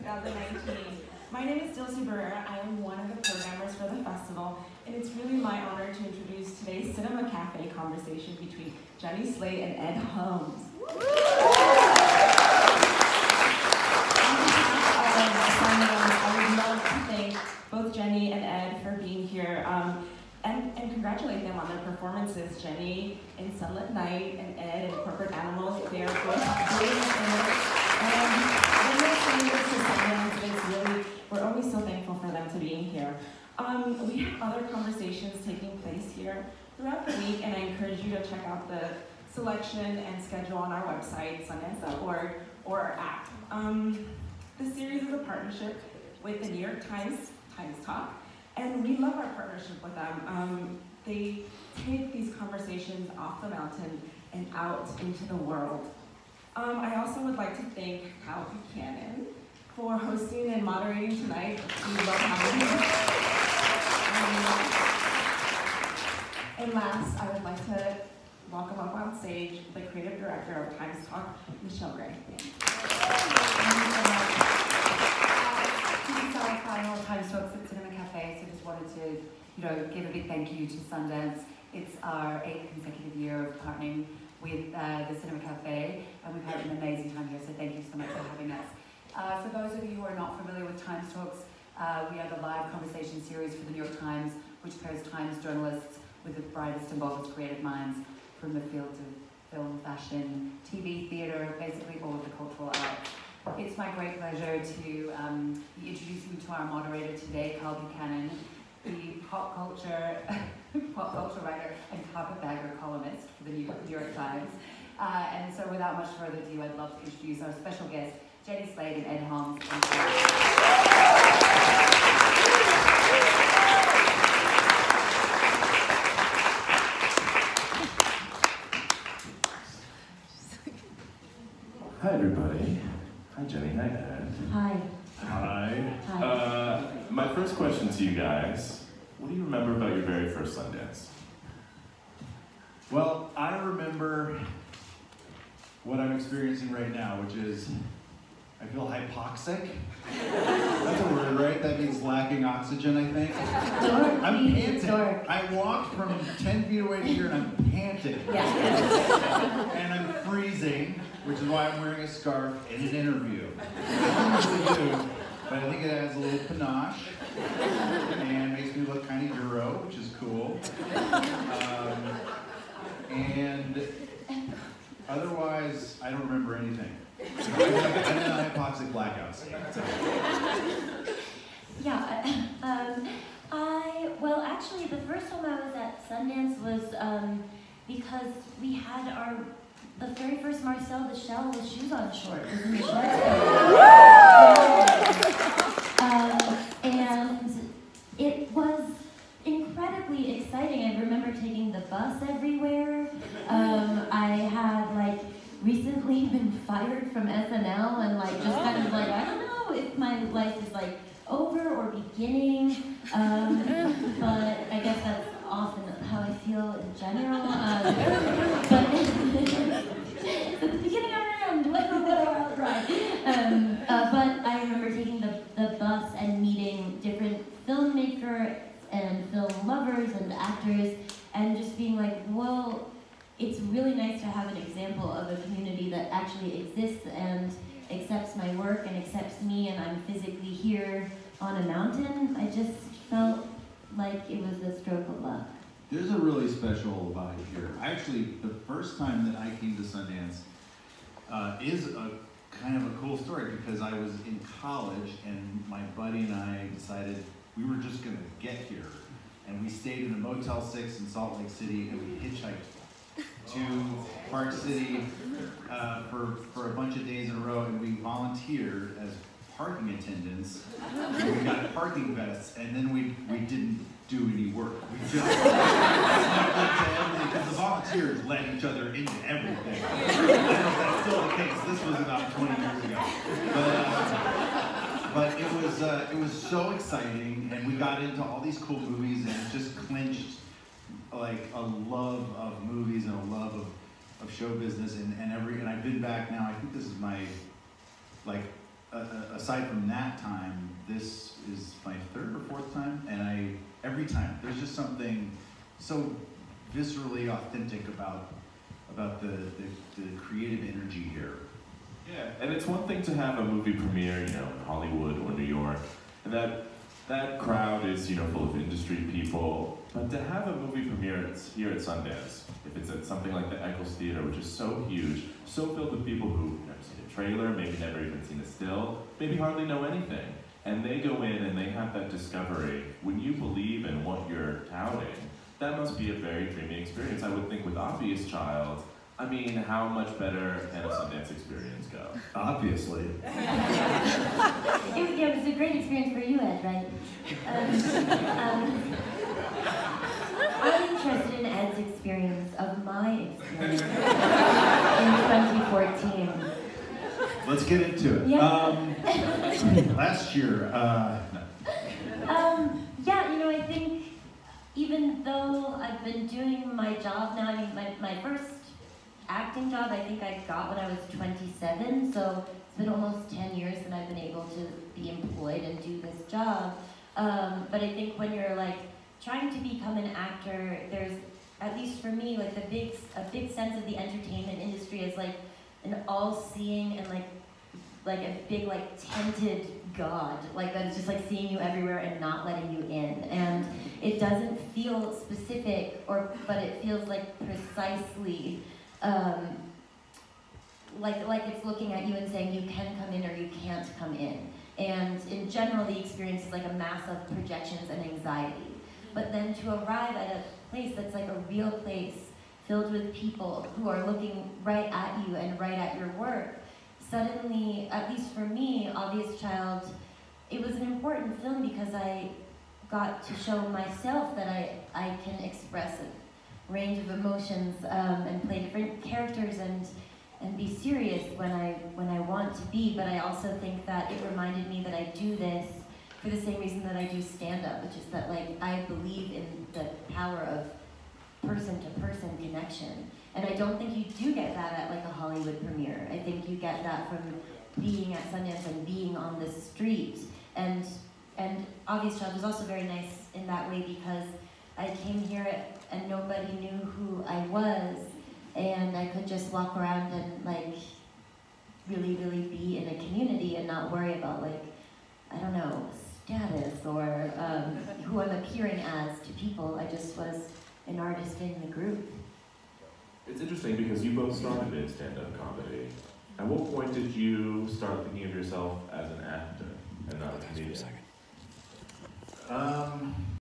2019. My name is Dilcy Barrera. I am one of the programmers for the festival, and it's really my honor to introduce today's Cinema Cafe conversation between Jenny Slate and Ed Helms. On behalf of Sundance, I would love to thank both Jenny and Ed for being here and congratulate them on their performances. Jenny in Sunlit Night and Ed in Corporate Animals. They are both great singers. And when they're saying this to Sundance, it's really, we're always so thankful for them to being here. We have other conversations taking place here throughout the week, and I encourage you to check out the selection and schedule on our website, sundance.org, or our app. The series is a partnership with the New York Times Talk, and we love our partnership with them. They take these conversations off the mountain and out into the world. I also would like to thank Kyle Buchanan for hosting and moderating tonight. We love having him. And last, I would like to welcome up on stage the creative director of Times Talk, Michelle Gray. Final Times Talks at Cinema Cafe, so just wanted to, give a big thank you to Sundance. It's our 8th consecutive year of partnering with the Cinema Cafe, and we've had an amazing time here, so thank you so much for having us. For those of you who are not familiar with Times Talks, we have a live conversation series for the New York Times, which pairs Times journalists with the brightest and boldest creative minds from the fields of film, fashion, TV, theatre, basically all of the cultural arts. It's my great pleasure to be introducing you to our moderator today, Carl Buchanan, the pop culture writer and carpetbagger columnist for the New York Times. And so without much further ado, I'd love to introduce our special guests, Jenny Slate and Ed Helms. Hi, everybody. Hi, Jenny. Hi, Ed. Hi. Hi. Hi. My first question to you guys, what do you remember about your very first Sundance? Well, I remember what I'm experiencing right now, which is, I feel hypoxic. That's a word, right? That means lacking oxygen, I think. I'm panting. I walked from 10 feet away to here and I'm panting. Yeah. And I'm freezing, which is why I'm wearing a scarf in an interview. I don't usually do, but I think it adds a little panache and makes me look kind of Euro, which is cool. And otherwise, I don't remember anything. I'm in a hypoxic blackout state. Yeah, well, actually, the first time I was at Sundance was because we had the very first Marcel the Shell with shoes on short was in the short and it was incredibly exciting. I remember taking the bus everywhere. I had recently been fired from SNL and just kind of I don't know if my life is over or beginning, but I guess that's often how I feel in general. But at the beginning or end, whatever, right? But I remember taking the bus and meeting different filmmakers and film lovers and actors, and just being well, it's really nice to have an example of a community that actually exists and accepts my work and accepts me, and I'm physically here on a mountain. I just felt like it was a stroke of luck. There's a really special vibe here. Actually, the first time that I came to Sundance is a kind of a cool story because I was in college and my buddy and I decided we were just gonna get here. And we stayed in a Motel 6 in Salt Lake City and we hitchhiked to Park City for a bunch of days in a row, and we volunteered as parking attendants. And we got parking vests, and then we didn't do any work. We just snuck into everything, because the volunteers let each other into everything. I don't know if that's still the case. This was about 20 years ago. But it was so exciting, and we got into all these cool movies, and it just clinched a love of movies and a love of show business, and I've been back now. I think this is my aside from that time, this is my third or fourth time, and every time there's just something so viscerally authentic about the creative energy here. Yeah, and it's one thing to have a movie premiere, in Hollywood or New York, and that crowd is, full of industry people. But to have a movie premiere here at Sundance, if it's at something like the Eccles Theater, which is so huge, so filled with people who've never seen a trailer, maybe never even seen a still, maybe hardly know anything, and they go in and they have that discovery. When you believe in what you're touting, that must be a very dreamy experience. I would think with Obvious Child, how much better can a Sundance experience go? Obviously. It was a great experience for you, Ed, right? I'm interested in Ed's experience of my experience in 2014. Let's get into it. Yeah. Last year, I think even though I've been doing my job now, my first acting job I think I got when I was 27, so it's been almost 10 years that I've been able to be employed and do this job. But I think when you're trying to become an actor, there's, at least for me, a big sense of the entertainment industry as an all-seeing and a big tented God, that is just seeing you everywhere and not letting you in. And it doesn't feel specific, but it feels precisely it's looking at you and saying you can come in or you can't come in. And in general, the experience is a mass of projections and anxiety. But then to arrive at a place that's a real place filled with people who are looking right at you and right at your work, suddenly, at least for me, Obvious Child, it was an important film because I got to show myself that I can express a range of emotions and play different characters and be serious when I want to be. But I also think that it reminded me that I do this for the same reason that I do stand-up, which is that I believe in the power of person-to-person connection. And I don't think you do get that at a Hollywood premiere. I think you get that from being at Sundance and being on the street. And Obvious Child was also very nice in that way because I came here and nobody knew who I was, and I could just walk around and really, really be in a community and not worry about I don't know, status or who I'm appearing as to people. I just was an artist in the group. It's interesting because you both started in stand-up comedy. At what point did you start thinking of yourself as an actor and not a comedian?